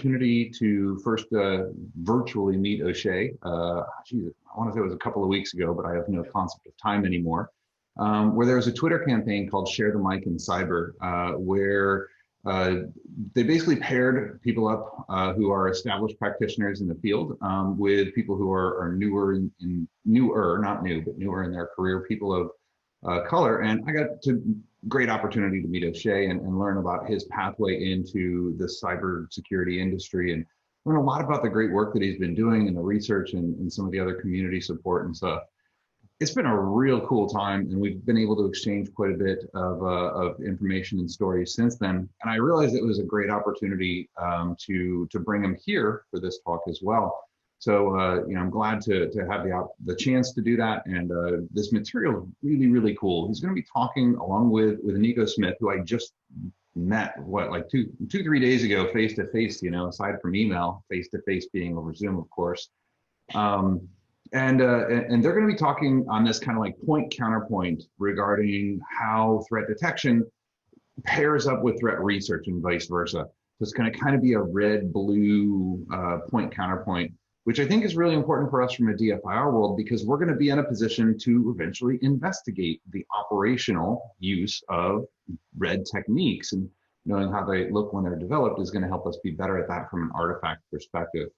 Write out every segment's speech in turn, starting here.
opportunity to first virtually meet OSheas. Geez, I want to say it was a couple of weeks ago, but I have no concept of time anymore. Where there was a Twitter campaign called Share the Mic in Cyber, where they basically paired people up who are established practitioners in the field with people who are newer not new, but newer in their career, people of color. And I got to great opportunity to meet OSheas and learn about his pathway into the cybersecurity industry and learn a lot about the great work that he's been doing and the research and some of the other community support and stuff. It's been a real cool time, and we've been able to exchange quite a bit of information and stories since then. And I realized it was a great opportunity to bring him here for this talk as well. So I'm glad to have the chance to do that. And this material is really, really cool. He's going to be talking along with Nico Smith, who I just met like 3 days ago, face to face. Aside from email, face to face being over Zoom, of course. And they're going to be talking on this kind of like point counterpoint regarding how threat detection pairs up with threat research and vice versa. So it's going to kind of be a red-blue point counterpoint, which I think is really important for us from a DFIR world, because we're going to be in a position to eventually investigate the operational use of red techniques, and knowing how they look when they're developed is going to help us be better at that from an artifact perspective.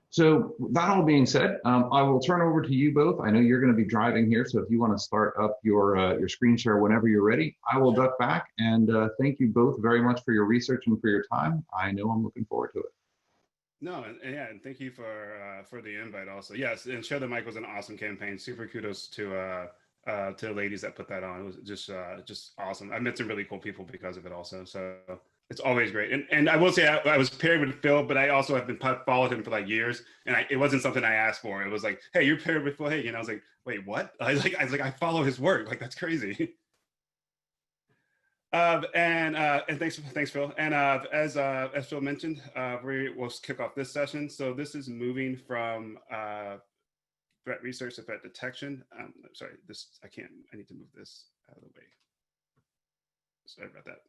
So that all being said, I will turn over to you both. I know you're going to be driving here, so if you want to start up your screen share whenever you're ready, I will duck back. And thank you both very much for your research and for your time. I know I'm looking forward to it. No, and thank you for the invite also. Yes, and Share the Mic was an awesome campaign. Super kudos to the ladies that put that on. It was just awesome. I met some really cool people because of it also. So it's always great. And I will say I was paired with Phil, but I also have been followed him for like years, and it wasn't something I asked for. It was like, hey, you're paired with Phil Hagen. I was like, wait, what? I was like, I follow his work. Like, that's crazy. And thanks, Phil. And as Phil mentioned, we will kick off this session. So this is moving from threat research to threat detection. Sorry, I need to move this out of the way. Sorry about that.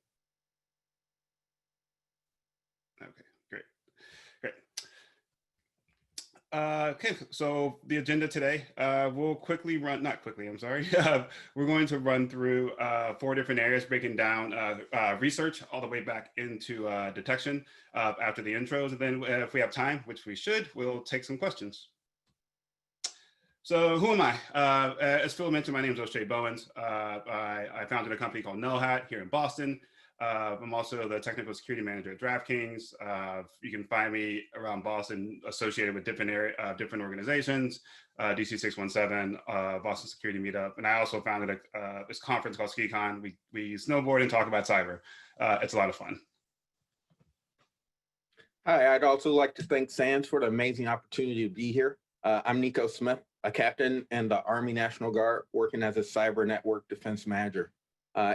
Okay, great. Okay, so the agenda today, we'll quickly run, not quickly, I'm sorry. We're going to run through 4 different areas, breaking down research all the way back into detection after the intros. And then if we have time, which we should, we'll take some questions. So who am I? As Phil mentioned, my name is OSheas Bowens. I founded a company called Null here in Boston. I'm also the technical security manager at DraftKings. You can find me around Boston associated with different organizations, DC 617, Boston Security Meetup. And I also founded this conference called SkiCon. We snowboard and talk about cyber. It's a lot of fun. Hi, I'd also like to thank SANS for the amazing opportunity to be here. I'm Nico Smith, a captain in the Army National Guard, working as a cyber network defense manager.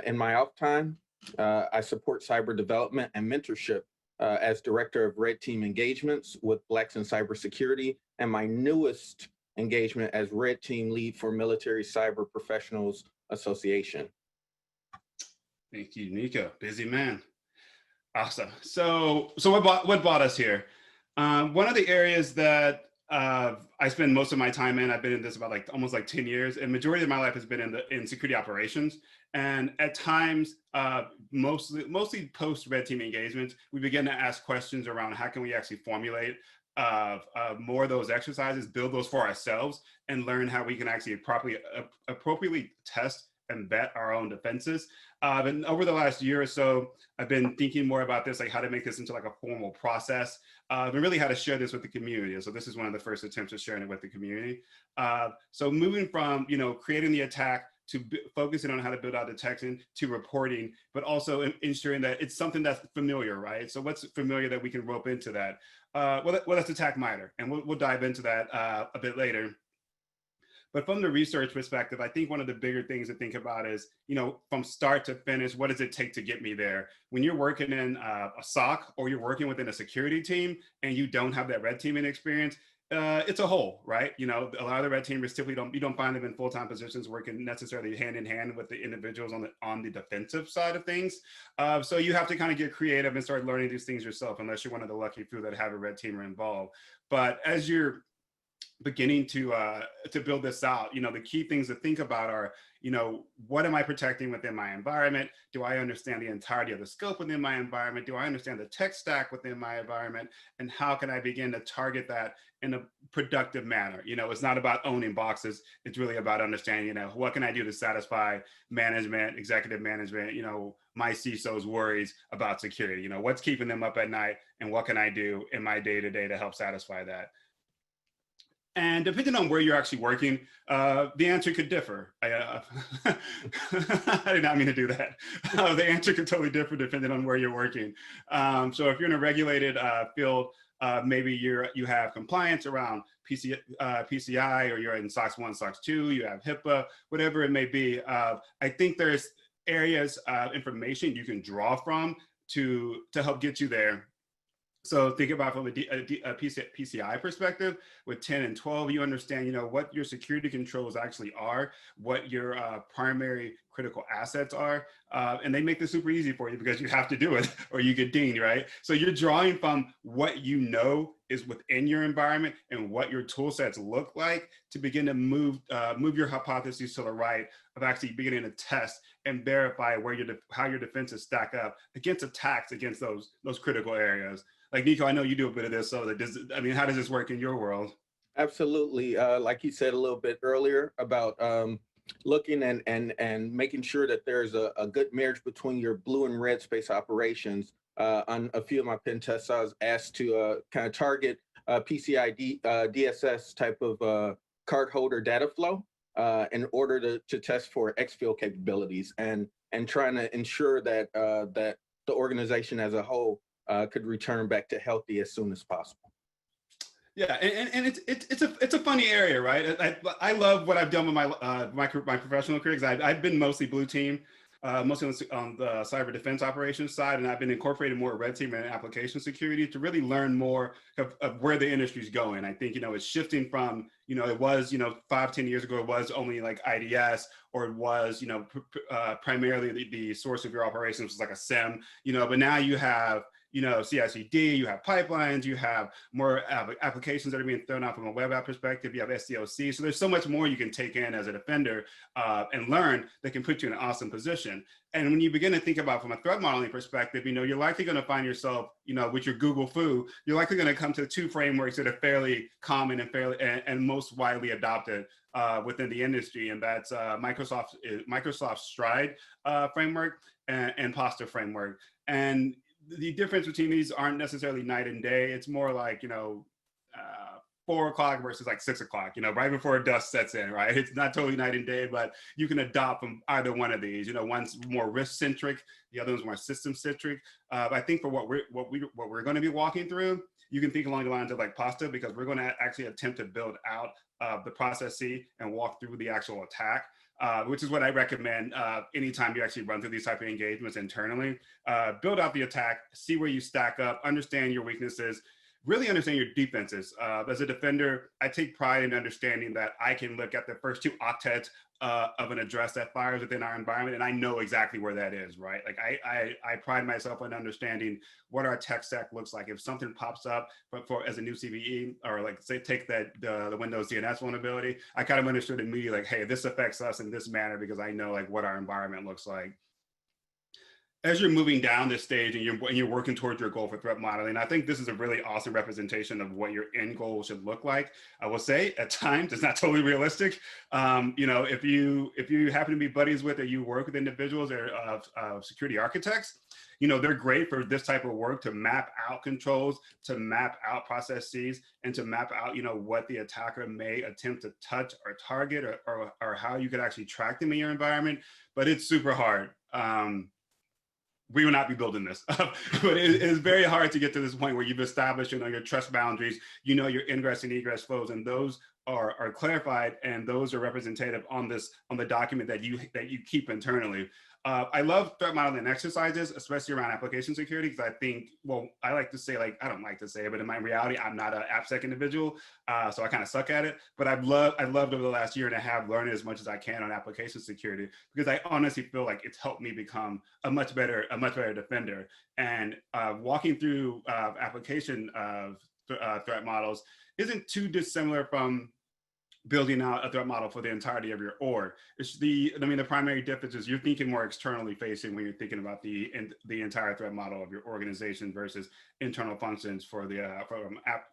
In my off time, I support cyber development and mentorship as director of Red Team engagements with Blacks in Cybersecurity, and my newest engagement as Red Team lead for Military Cyber Professionals Association. Thank you, Nico. Busy man. Awesome. So what brought us here? One of the areas that I spend most of my time in, I've been in this about almost 10 years, and majority of my life has been in security operations. And at times, mostly post Red Team engagements, we begin to ask questions around how can we actually formulate more of those exercises, build those for ourselves, and learn how we can actually appropriately test and vet our own defenses. And over the last year or so, I've been thinking more about this, like how to make this into like a formal process, and really how to share this with the community. So this is one of the first attempts at sharing it with the community. So moving from, creating the attack to focusing on how to build out detection to reporting, but also ensuring that it's something that's familiar, right? So what's familiar that we can rope into that? Well, that's attack MITRE, and we'll dive into that a bit later. But from the research perspective, I think one of the bigger things to think about is, from start to finish, what does it take to get me there? When you're working in a SOC or you're working within a security team and you don't have that red teaming experience, it's a whole, right? You know, a lot of the red teamers typically you don't find them in full-time positions working necessarily hand in hand with the individuals on the defensive side of things. So you have to kind of get creative and start learning these things yourself, unless you're one of the lucky few that have a red teamer involved. But as you're beginning to build this out, you know, the key things to think about are, you know, what am I protecting within my environment? Do I understand the entirety of the scope within my environment? Do I understand the tech stack within my environment? And how can I begin to target that in a productive manner? You know, it's not about owning boxes. It's really about understanding, you know, what can I do to satisfy management, executive management, you know, my CISO's worries about security, you know, what's keeping them up at night, and what can I do in my day-to-day to help satisfy that? And depending on where you're actually working, the answer could differ. I did not mean to do that. The answer could totally differ depending on where you're working. So if you're in a regulated field, maybe you have compliance around PCI, or you're in SOX 1, SOX 2, you have HIPAA, whatever it may be. I think there's areas of information you can draw from to help get you there. So think about from a PCI perspective, with 10 and 12, you understand, you know, what your security controls actually are, what your primary critical assets are, and they make this super easy for you because you have to do it or you get dinged, right? So you're drawing from what you know is within your environment and what your tool sets look like to begin to move your hypotheses to the right of actually beginning to test and verify how your defenses stack up against attacks against those critical areas. Like Nico, I know you do a bit of this, so how does this work in your world? Absolutely. Like you said a little bit earlier about looking and making sure that there's a good marriage between your blue and red space operations. On a few of my pen tests, I was asked to kind of target PCI DSS type of card holder data flow in order to test for exfil capabilities and trying to ensure that that the organization as a whole could return back to healthy as soon as possible. Yeah, and it's a funny area, right? I love what I've done with my professional career, because I've been mostly blue team, mostly on the cyber defense operations side, and I've been incorporating more red team and application security to really learn more of where the industry's going. I think, you know, it's shifting from, you know, it was, you know, 5-10 years ago, it was only like IDS, or it was, you know, primarily the source of your operations was like a SIEM, you know, but now you have, you know, CI/CD, you have pipelines, you have more applications that are being thrown out from a web app perspective, you have SDLC. So there's so much more you can take in as a defender and learn that can put you in an awesome position. And when you begin to think about from a threat modeling perspective, you know, you're likely going to find yourself, you know, with your Google foo, you're likely going to come to two frameworks that are fairly common and most widely adopted within the industry. And that's Microsoft's Stride framework and Posture framework. And the difference between these aren't necessarily night and day. It's more like, you know, 4 o'clock versus like 6 o'clock, you know, right before dusk sets in, right? It's not totally night and day, but you can adopt from either one of these. You know, one's more risk centric, the other one's more system centric. I think for what we're going to be walking through, you can think along the lines of like Pasta, because we're going to actually attempt to build out the process C and walk through the actual attack. Which is what I recommend anytime you actually run through these type of engagements internally. Build out the attack, see where you stack up, understand your weaknesses, really understand your defenses. As a defender, I take pride in understanding that I can look at the first 2 octets of an address that fires within our environment, and I know exactly where that is, right? Like I pride myself on understanding what our tech stack looks like. If something pops up as a new CVE, or like say take the Windows DNS vulnerability, I kind of understood immediately, like, hey, this affects us in this manner because I know like what our environment looks like. As you're moving down this stage and you're working towards your goal for threat modeling, I think this is a really awesome representation of what your end goal should look like. I will say at times it's not totally realistic. You know, if you happen to be buddies with or you work with individuals or security architects, you know, they're great for this type of work to map out controls, to map out processes, and to map out, you know, what the attacker may attempt to touch or target, or how you could actually track them in your environment. But it's super hard. We will not be building this, but it is very hard to get to this point where you've established, you know, your trust boundaries, you know, your ingress and egress flows, and those are clarified, and those are representative on the document that you keep internally. I love threat modeling exercises, especially around application security, because I think, well, I like to say, like, I don't like to say it, but in my reality, I'm not an AppSec individual, so I kind of suck at it. But I've loved over the last year and a half learning as much as I can on application security, because I honestly feel like it's helped me become a much better defender. And walking through application threat models isn't too dissimilar from building out a threat model for the entirety of your org. The primary difference is you're thinking more externally facing when you're thinking about the entire threat model of your organization versus internal functions for the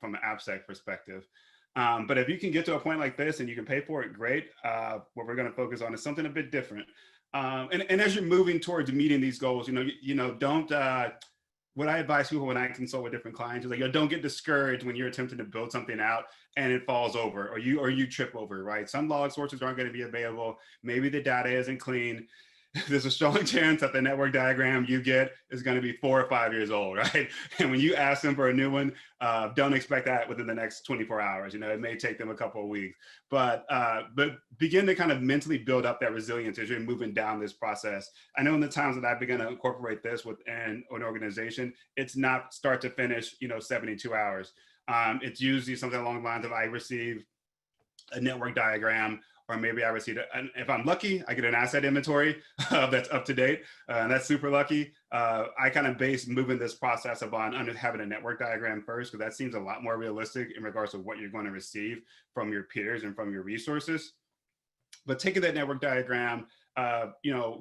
from an AppSec perspective. But if you can get to a point like this and you can pay for it, great. What we're going to focus on is something a bit different. And as you're moving towards meeting these goals, don't. What I advise people when I consult with different clients is like, don't get discouraged when you're attempting to build something out and it falls over or you trip over, right? Some log sources aren't going to be available. Maybe the data isn't clean. There's a strong chance that the network diagram you get is going to be 4 or 5 years old, right? And when you ask them for a new one, don't expect that within the next 24 hours. It may take them a couple of weeks, but begin to kind of mentally build up that resilience as you're moving down this process. I know in the times that I've begun to incorporate this within an organization, it's not start to finish, 72 hours. It's usually something along the lines of I receive a network diagram, or maybe I receive it. And if I'm lucky, I get an asset inventory that's up to date. And that's super lucky. I kind of base moving this process upon having a network diagram first, because that seems a lot more realistic in regards to what you're going to receive from your peers and from your resources. But taking that network diagram,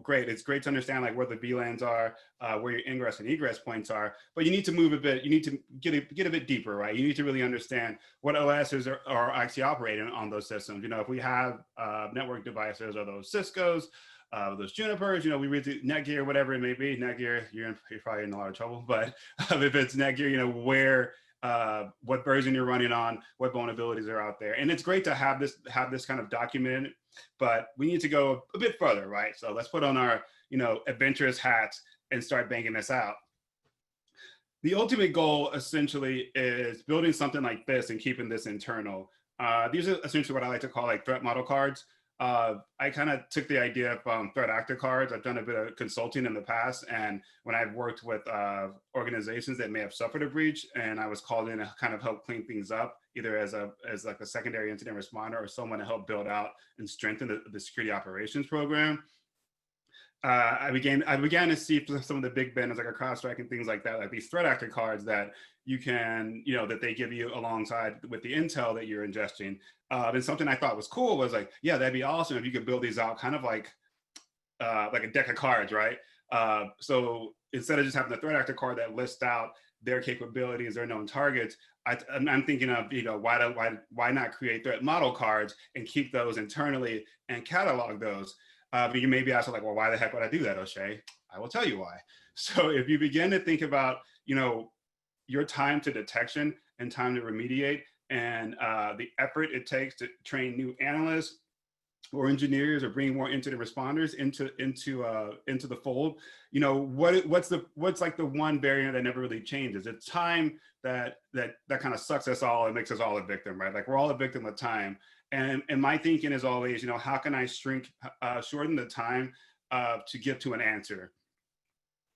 great. It's great to understand like where the VLANs are, where your ingress and egress points are, but you need to move a bit. You need to get a bit deeper, right? You need to really understand what OSs are actually operating on those systems. If we have network devices, or those Ciscos, those Junipers, we read the Netgear, whatever it may be. Netgear, you're probably in a lot of trouble, but if it's Netgear, where what version you're running on, what vulnerabilities are out there. And it's great to have this kind of documented, but we need to go a bit further, right? So let's put on our, adventurous hats and start banging this out. The ultimate goal essentially is building something like this and keeping this internal. These are essentially what I like to call like threat model cards. I kind of took the idea from threat actor cards. I've done a bit of consulting in the past, and when I've worked with organizations that may have suffered a breach, and I was called in to kind of help clean things up, either as like a secondary incident responder or someone to help build out and strengthen the security operations program. I began to see some of the big benefits, like a CrowdStrike and things like that, like these threat actor cards that you can, that they give you alongside with the intel that you're ingesting. And something I thought was cool was like, yeah, that'd be awesome if you could build these out kind of like a deck of cards, right? So instead of just having the threat actor card that lists out their capabilities, their known targets, I'm thinking of, why not create threat model cards and keep those internally and catalog those. But you may be asking like, well, why the heck would I do that, O'Shea? I will tell you why. So if you begin to think about, your time to detection and time to remediate, and the effort it takes to train new analysts or engineers or bring more incident responders into the fold, what's like the one barrier that never really changes? It's time that kind of sucks us all and makes us all a victim, right? Like we're all a victim of time. And my thinking is always, how can I shorten the time to get to an answer?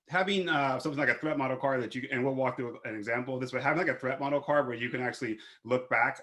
Having something like a threat model card that and we'll walk through an example of this, but having like a threat model card where you can actually look back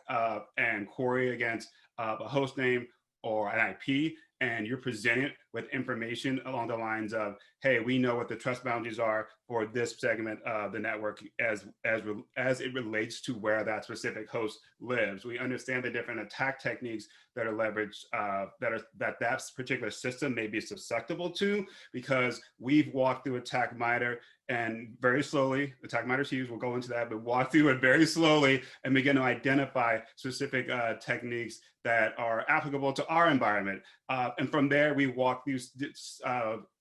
and query against a host name or an IP, and you're presented with information along the lines of, hey, we know what the trust boundaries are for this segment of the network as it relates to where that specific host lives. We understand the different attack techniques that are leveraged, that particular system may be susceptible to, because we've walked through attack MITRE and very slowly, attack MITRE's huge, we'll go into that, but walk through it very slowly and begin to identify specific techniques that are applicable to our environment. And from there, we walk through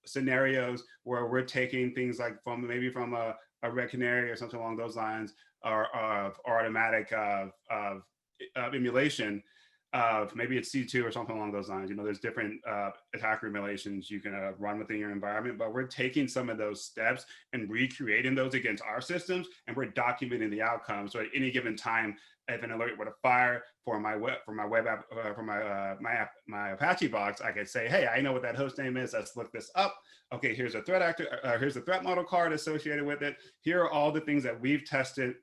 scenarios where we're taking things like from a red canary or something along those lines, or automatic emulation, maybe it's C2 or something along those lines. You know, there's different attack simulations you can run within your environment, but we're taking some of those steps and recreating those against our systems, and we're documenting the outcomes. So at any given time, if an alert were to fire for my web app, my Apache box, I could say, hey, I know what that host name is. Let's look this up. Okay, here's a threat actor. Here's the threat model card associated with it. Here are all the things that we've tested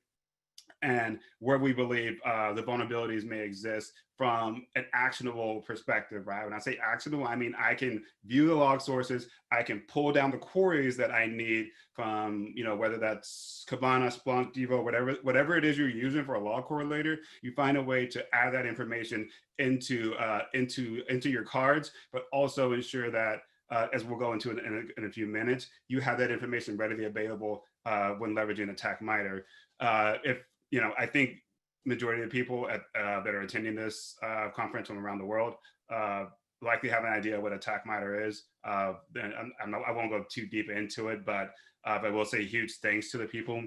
and where we believe the vulnerabilities may exist from an actionable perspective, right? When I say actionable, I mean I can view the log sources, I can pull down the queries that I need from, you know, whether that's Kibana, Splunk, Devo, whatever it is you're using for a log correlator. You find a way to add that information into your cards, but also ensure that as we'll go into in a few minutes, you have that information readily available when leveraging Attack MITRE. You know, I think majority of the people that are attending this conference from around the world likely have an idea what Attack MITRE is. I won't go too deep into it, but I will say huge thanks to the people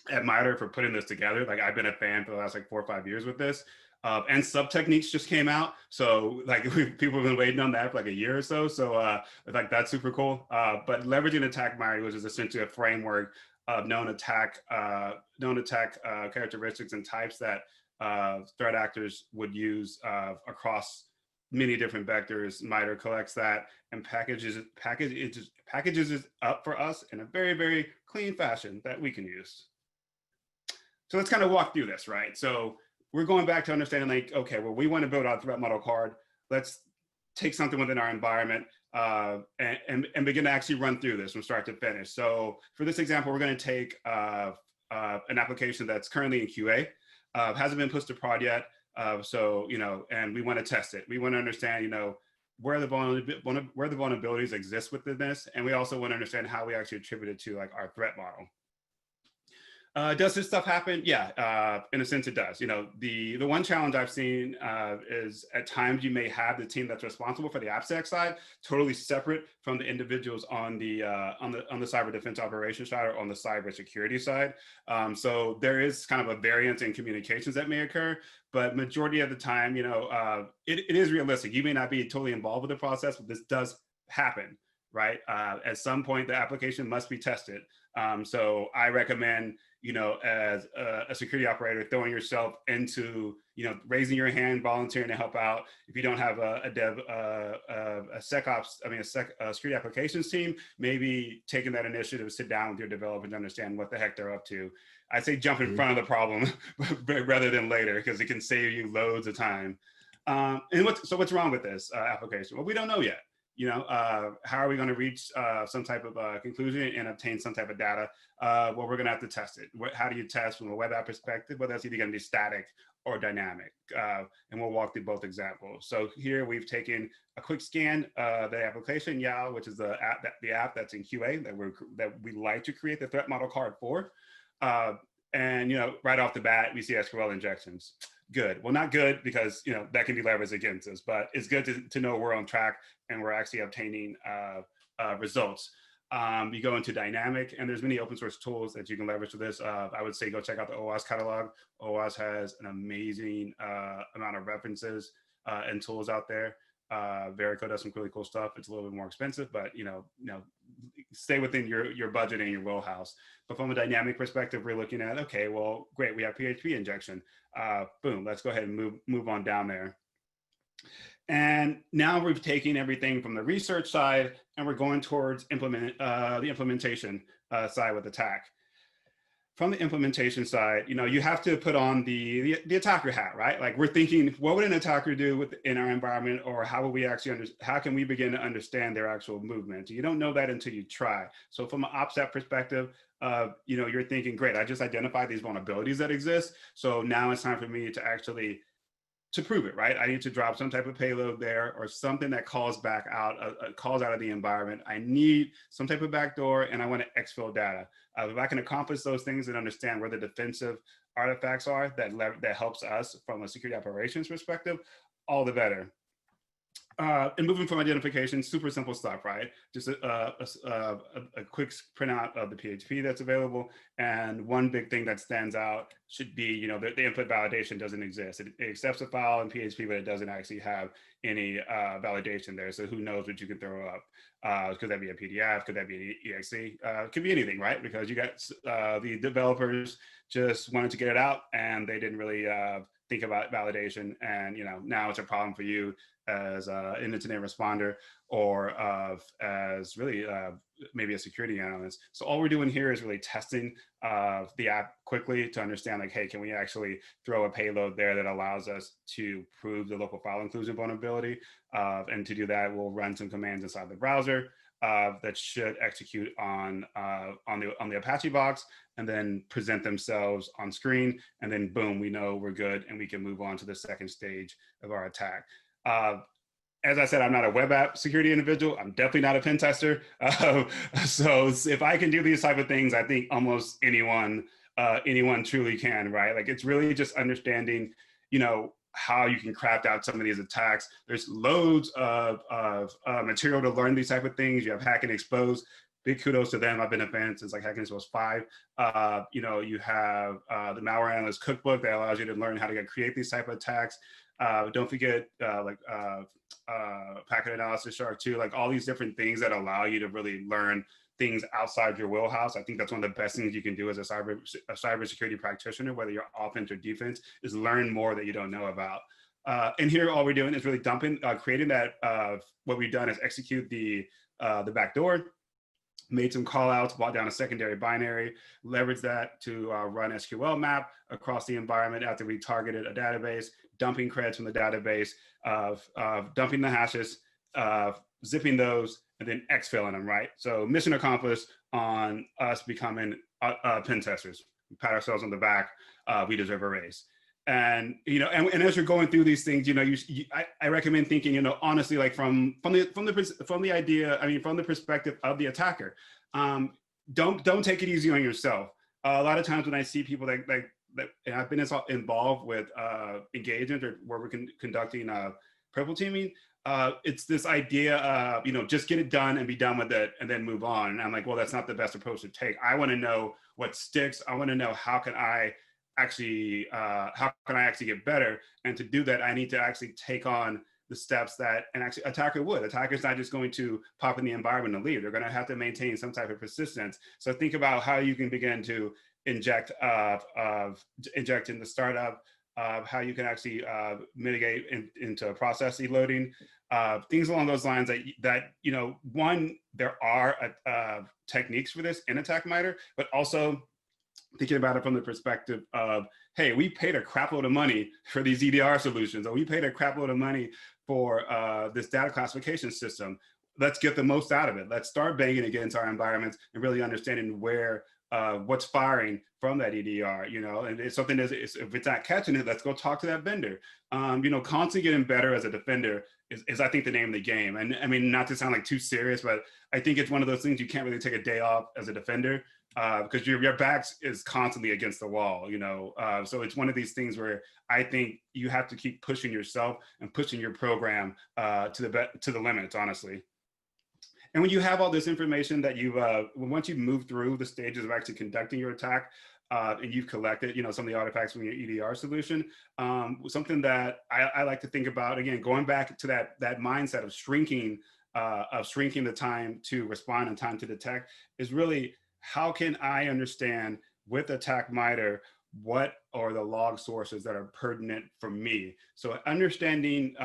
at MITRE for putting this together. Like, I've been a fan for the last like 4 or 5 years with this. And sub techniques just came out, so like people have been waiting on that for like a year or so. So like that's super cool. But leveraging Attack MITRE, which is essentially a framework of known attack characteristics and types that threat actors would use across many different vectors. MITRE collects that and packages it up for us in a very, very clean fashion that we can use. So let's kind of walk through this, right? So we're going back to understanding, like, okay, well, we want to build our threat model card. Let's take something within our environment and begin to actually run through this from start to finish. So for this example, we're going to take an application that's currently in QA, hasn't been pushed to prod yet. So, you know, and we want to test it. We want to understand, you know, where the vulnerabilities exist within this. And we also want to understand how we actually attribute it to like our threat model. Does this stuff happen? Yeah, in a sense it does. You know, the one challenge I've seen is at times you may have the team that's responsible for the AppSec side totally separate from the individuals on the cyber defense operations side or on the cyber security side. So there is kind of a variance in communications that may occur, but majority of the time, you know, it is realistic. You may not be totally involved with the process, but this does happen, right? At some point, the application must be tested. So I recommend, you know, as a security operator, throwing yourself into, you know, raising your hand, volunteering to help out. If you don't have a security applications team, maybe taking that initiative to sit down with your developers and understand what the heck they're up to. I say jump in front of the problem rather than later, because it can save you loads of time. So what's wrong with this application? Well, we don't know yet. You know, how are we going to reach some type of conclusion and obtain some type of data? Well, we're going to have to test it. How do you test from a web app perspective? Well, that's either going to be static or dynamic. And we'll walk through both examples. So here we've taken a quick scan of the application, YAO, which is the app that's in QA that we like to create the threat model card for. And, you know, right off the bat, we see SQL injections. Good. Well, not good, because, you know, that can be leveraged against us, but it's good to know we're on track and we're actually obtaining results. You go into dynamic, and there's many open source tools that you can leverage for this. I would say go check out the OSheas catalog. OSheas has an amazing amount of references and tools out there. Verico does some really cool stuff. It's a little bit more expensive, but you know, stay within your budget and your wheelhouse. But from a dynamic perspective, we're looking at, okay, well, great, we have PHP injection. Boom, let's go ahead and move on down there. And now we've taken everything from the research side and we're going towards the implementation side with attack. From the implementation side, you know, you have to put on the attacker hat, right? Like, we're thinking, what would an attacker do in our environment, or how will we actually how can we begin to understand their actual movement? You don't know that until you try. So from an OPSEC perspective, you know, you're thinking, great, I just identified these vulnerabilities that exist. So now it's time for me to actually prove it, right? I need to drop some type of payload there, or something that calls out of the environment. I need some type of backdoor, and I want to exfil data. If I can accomplish those things and understand where the defensive artifacts are that helps us from a security operations perspective, all the better. and moving from identification, super simple stuff, right? Just a quick printout of the PHP that's available. And one big thing that stands out should be, you know, the input validation doesn't exist. It accepts a file in PHP, but it doesn't actually have any validation there. So who knows what you can throw up? Could that be a PDF? Could that be an exe? It could be anything, right? Because you got the developers just wanted to get it out and they didn't really think about validation. And, you know, now it's a problem for you as an incident responder or as really maybe a security analyst. So all we're doing here is really testing the app quickly to understand, like, hey, can we actually throw a payload there that allows us to prove the local file inclusion vulnerability? And to do that, we'll run some commands inside the browser that should execute on the Apache box and then present themselves on screen. And then boom, we know we're good and we can move on to the second stage of our attack. As I said, I'm not a web app security individual. I'm definitely not a pen tester. So if I can do these type of things, I think almost anyone truly can, right? Like, it's really just understanding, you know, how you can craft out some of these attacks. There's loads of material to learn these type of things. You have Hack and Expose. Big kudos to them. I've been a fan since like Hack and Expose 5. You know, you have the Malware Analyst Cookbook that allows you to learn how to create these type of attacks. Don't forget packet analysis, Shark 2, like all these different things that allow you to really learn things outside your wheelhouse. I think that's one of the best things you can do as a cybersecurity practitioner, whether you're offense or defense, is learn more that you don't know about. And here, all we're doing is really creating that. What we've done is execute the backdoor, made some call outs, brought down a secondary binary, leveraged that to run SQL map across the environment after we targeted a database, dumping creds from the database, dumping the hashes, zipping those, and then exfilling them, right? So mission accomplished on us becoming pen testers. We pat ourselves on the back. We deserve a raise. And, you know, and as you're going through these things, you know, I recommend thinking, you know, honestly, like from the idea, I mean, from the perspective of the attacker. Don't take it easy on yourself. A lot of times when I see people that and I've been involved with engagements or where we're conducting purple teaming, it's this idea of, you know, just get it done and be done with it and then move on. And I'm like, well, that's not the best approach to take. I want to know what sticks. I want to know how can I actually get better. And to do that, I need to actually take on the steps that an actually attacker would. Attacker's not just going to pop in the environment and leave. They're going to have to maintain some type of persistence. So think about how you can begin to inject in the startup, how you can actually mitigate into process loading, things along those lines that you know, one, there are techniques for this in ATT&CK, but also thinking about it from the perspective of, hey, we paid a crap load of money for these EDR solutions, or we paid a crap load of money for this data classification system. Let's get the most out of it. Let's start banging against our environments and really understanding where what's firing from that EDR, you know, and it's something that if it's not catching it, let's go talk to that vendor. You know, constantly getting better as a defender is I think the name of the game. And I mean, not to sound like too serious, but I think it's one of those things you can't really take a day off as a defender because your back is constantly against the wall, you know. So it's one of these things where I think you have to keep pushing yourself and pushing your program to the limits, honestly. And when you have all this information that once you move through the stages of actually conducting your attack, and you've collected, you know, some of the artifacts from your EDR solution, something that I like to think about, again, going back to that mindset of shrinking the time to respond and time to detect, is really, how can I understand with Attack MITRE what are the log sources that are pertinent for me? So understanding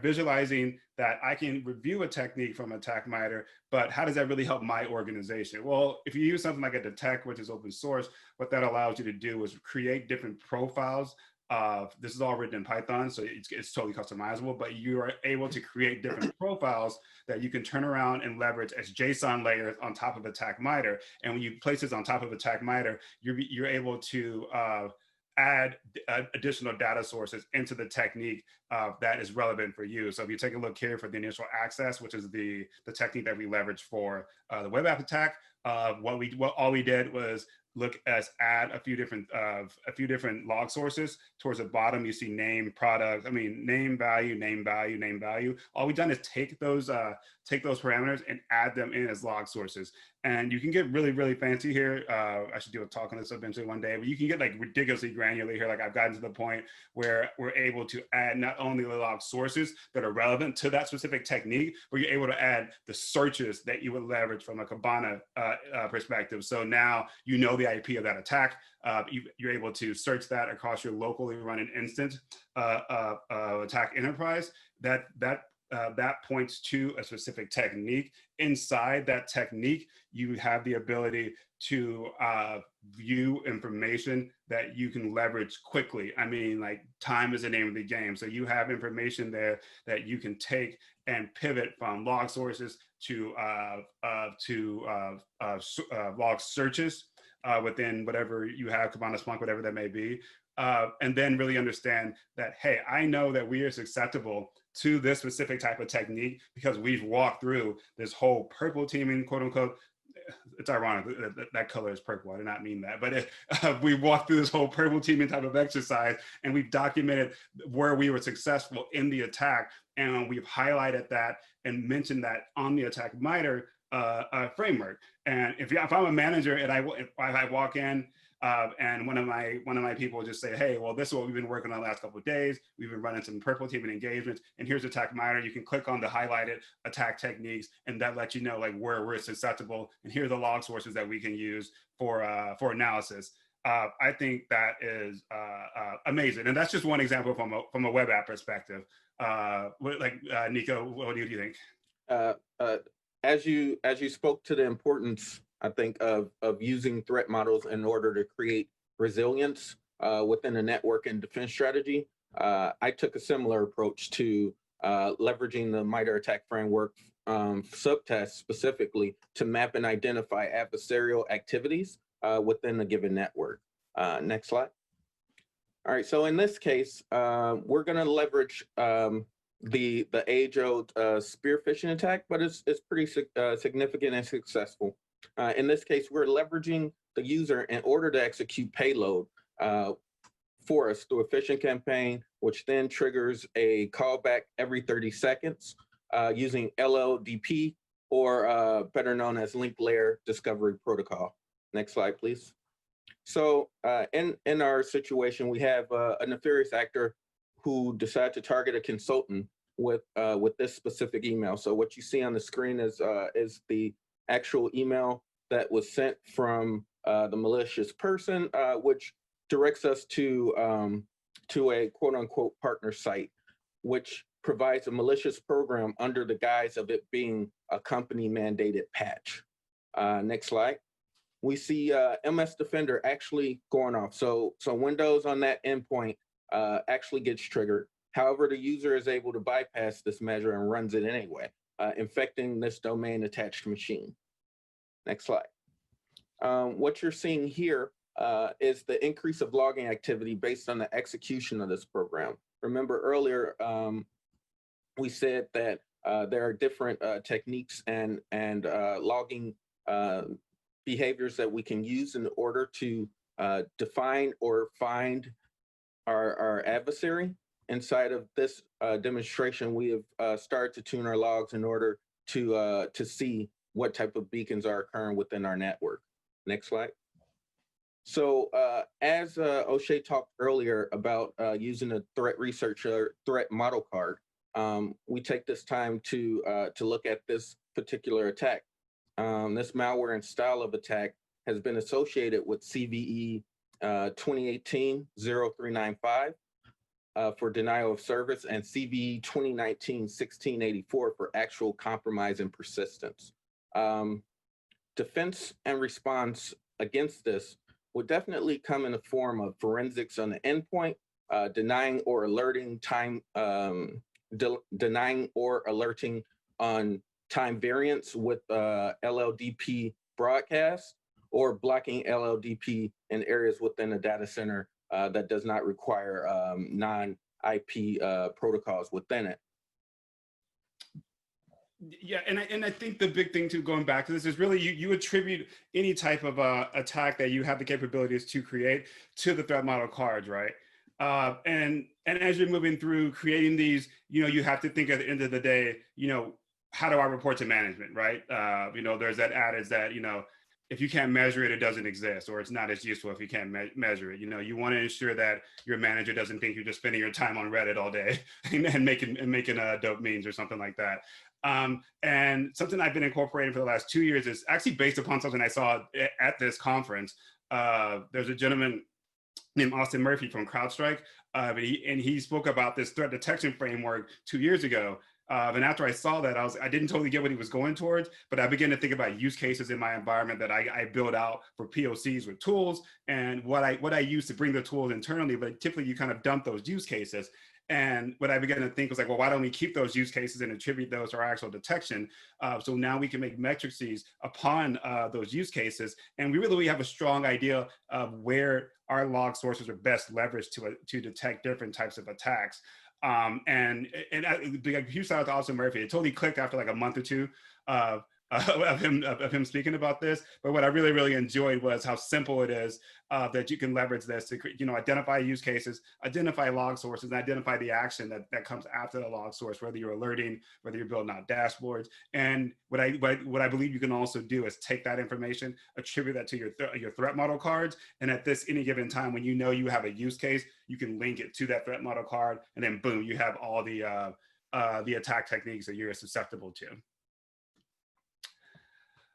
visualizing that I can review a technique from Attack MITRE, but how does that really help my organization? Well, if you use something like a detect, which is open source, what that allows you to do is create different profiles. This is all written in Python, so it's totally customizable, but you are able to create different profiles that you can turn around and leverage as JSON layers on top of Attack MITRE. And when you place this on top of Attack MITRE, you're able to add additional data sources into the technique that is relevant for you. So if you take a look here for the initial access, which is the technique that we leveraged for the web app attack, all we did was add a few different log sources. Towards the bottom, you see name, product. I mean, name, value, name, value, name, value. All we've done is take those parameters and add them in as log sources. And you can get really, really fancy here. I should do a talk on this eventually one day, but you can get like ridiculously granular here. Like I've gotten to the point where we're able to add not only the log sources that are relevant to that specific technique, but you're able to add the searches that you would leverage from a Kibana perspective. So now you know the IP of that attack. You're able to search that across your locally running instance attack enterprise. That points to a specific technique. Inside that technique, you have the ability to view information that you can leverage quickly. I mean, like time is the name of the game. So you have information there that you can take and pivot from log sources to log searches within whatever you have, Kibana, Splunk, whatever that may be. And then really understand that, hey, I know that we are susceptible to this specific type of technique because we've walked through this whole purple teaming, quote unquote. It's ironic that color is purple. I did not mean that, but we walked through this whole purple teaming type of exercise, and we've documented where we were successful in the attack, and we've highlighted that and mentioned that on the attack MITRE framework. And if I'm a manager and I walk in and one of my people just say, hey, well, this is what we've been working on the last couple of days. We've been running some purple teaming engagements, and here's attack MITRE. You can click on the highlighted attack techniques, and that lets you know like where we're susceptible, and here are the log sources that we can use for analysis. I think that is amazing, and that's just one example from a web app perspective. Nico, what do you think? As you spoke to the importance, I think, of using threat models in order to create resilience within a network and defense strategy, I took a similar approach to leveraging the MITRE attack framework subtests specifically to map and identify adversarial activities within a given network. Next slide. All right, so in this case, we're going to leverage the age-old spear phishing attack, but it's pretty significant and successful. In this case, we're leveraging the user in order to execute payload for us through a phishing campaign, which then triggers a callback every 30 seconds using LLDP, or better known as link layer discovery protocol. Next slide, please. So in our situation, we have a nefarious actor who decided to target a consultant with this specific email. So what you see on the screen is the actual email that was sent from the malicious person, which directs us to a quote unquote partner site, which provides a malicious program under the guise of it being a company mandated patch. Next slide. We see MS Defender actually going off. So Windows on that endpoint actually gets triggered. However, the user is able to bypass this measure and runs it anyway, infecting this domain attached machine. Next slide. What you're seeing here is the increase of logging activity based on the execution of this program. Remember earlier, we said that there are different techniques and logging behaviors that we can use in order to define or find our adversary. Inside of this demonstration, we have started to tune our logs in order to see what type of beacons are occurring within our network. Next slide. So as OSheas talked earlier about using a threat researcher threat model card, we take this time to look at this particular attack. This malware and style of attack has been associated with CVE 2018-0395 for denial of service, and CVE 2019-1684 for actual compromise and persistence. Defense and response against this would definitely come in the form of forensics on the endpoint, denying or alerting on time variance with LLDP broadcast, or blocking LLDP in areas within a data center that does not require non-IP protocols within it. Yeah, and I think the big thing too, going back to this, is really you attribute any type of attack that you have the capabilities to create to the threat model cards, right? And as you're moving through creating these, you have to think at the end of the day, how do I report to management, right? There's that adage that if you can't measure it, it doesn't exist, or it's not as useful if you can't measure it. You want to ensure that your manager doesn't think you're just spending your time on Reddit all day and making dope memes or something like that. And something I've been incorporating for the last 2 years is actually based upon something I saw at this conference. There's a gentleman named Austin Murphy from CrowdStrike, and he spoke about this threat detection framework 2 years ago. And after I saw that, I didn't totally get what he was going towards, but I began to think about use cases in my environment that I build out for POCs with tools, and what I use to bring the tools internally. But typically, you kind of dump those use cases. And what I began to think was like, well, why don't we keep those use cases and attribute those to our actual detection? So now we can make matrices upon those use cases. And we have a strong idea of where our log sources are best leveraged to detect different types of attacks. And a huge shout out to Austin Murphy. It totally clicked after like a month or two of him speaking about this. But what I really enjoyed was how simple it is that you can leverage this to identify use cases, identify log sources, and identify the action that comes after the log source, whether you're alerting, whether you're building out dashboards. And what I believe you can also do is take that information, attribute that to your threat model cards, and at any given time when you have a use case, you can link it to that threat model card, and then boom, you have all the attack techniques that you're susceptible to.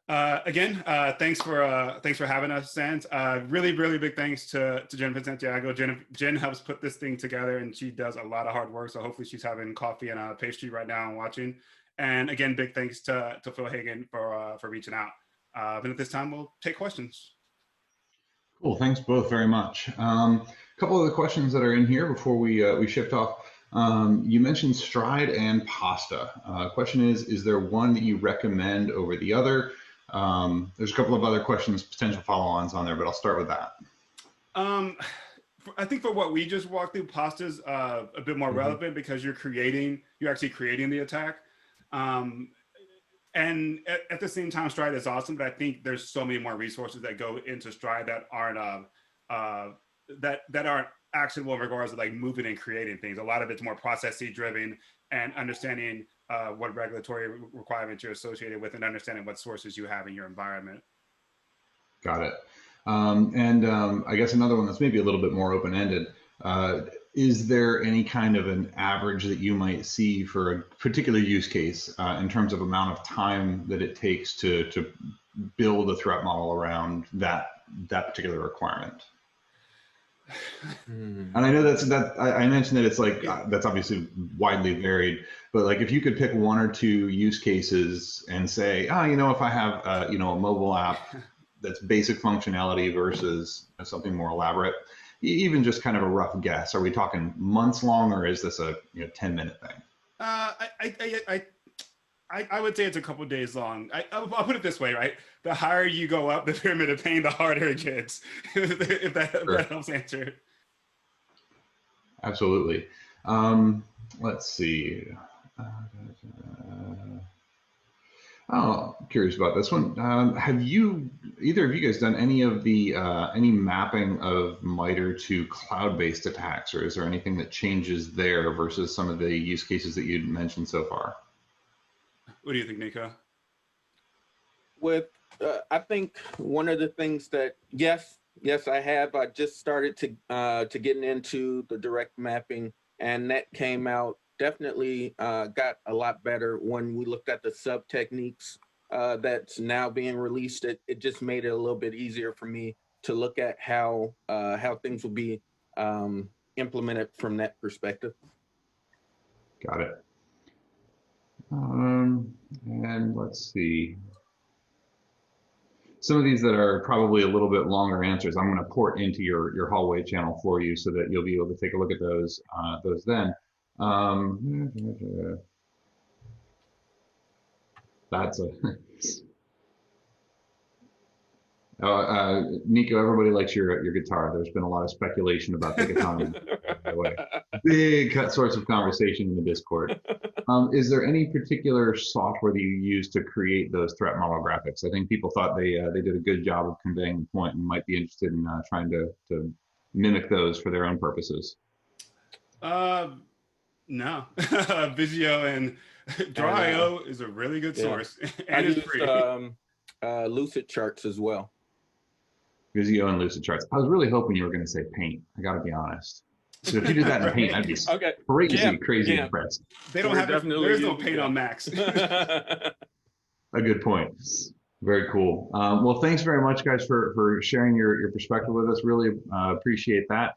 Again, thanks for having us, Sans. Really big thanks to Jen Santiago. Jen helps put this thing together, and she does a lot of hard work. So hopefully she's having coffee and a pastry right now and watching. And again, big thanks to Phil Hagen for reaching out. And at this time, we'll take questions. Cool. Thanks both very much. A couple of the questions that are in here before we shift off. You mentioned Stride and Pasta. Question is there one that you recommend over the other? There's a couple of other questions, potential follow-ons on there, but I'll start with that. I think for what we just walked through, Pasta's a bit more relevant because you're actually creating the attack. And at the same time, Stride is awesome, but I think there's so many more resources that go into Stride that aren't that aren't actionable in regards to like moving and creating things. A lot of it's more process driven and understanding what regulatory requirements you're associated with and understanding what sources you have in your environment. Got it. I guess another one that's maybe a little bit more open-ended. Is there any kind of an average that you might see for a particular use case in terms of amount of time that it takes to build a threat model around that particular requirement? And I know I mentioned that it's like that's obviously widely varied, but like if you could pick one or two use cases and say, if I have a mobile app that's basic functionality versus something more elaborate, even just kind of a rough guess, are we talking months long, or is this a 10-minute thing? I would say it's a couple of days long. I'll put it this way, right? The higher you go up the pyramid of pain, the harder it gets. if that helps answer. Absolutely. Let's see. I'm curious about this one. Have either of you guys done any of the any mapping of MITRE to cloud-based attacks, or is there anything that changes there versus some of the use cases that you mentioned so far? What do you think, Nico? I think one of the things that yes, I have. I just started to getting into the direct mapping, and that came out definitely got a lot better when we looked at the sub techniques that's now being released. It just made it a little bit easier for me to look at how things will be implemented from that perspective. Got it. And let's see. Some of these that are probably a little bit longer answers, I'm going to port into your hallway channel for you so that you'll be able to take a look at those then. That's a Nico, everybody likes your guitar. There's been a lot of speculation about the guitar. By the way, big source of conversation in the Discord. Is there any particular software that you use to create those threat model graphics? I think people thought they did a good job of conveying the point and might be interested in trying to mimic those for their own purposes. No, Visio and Draw.io is a really good source, and it's free. Lucid Charts as well. Visio and Lucid Charts. I was really hoping you were going to say Paint. I got to be honest. So if you did that in Paint, I'd be crazy impressed. They don't have there's no Paint on Macs. A good point. Very cool. Well, thanks very much, guys, for sharing your perspective with us. Really appreciate that.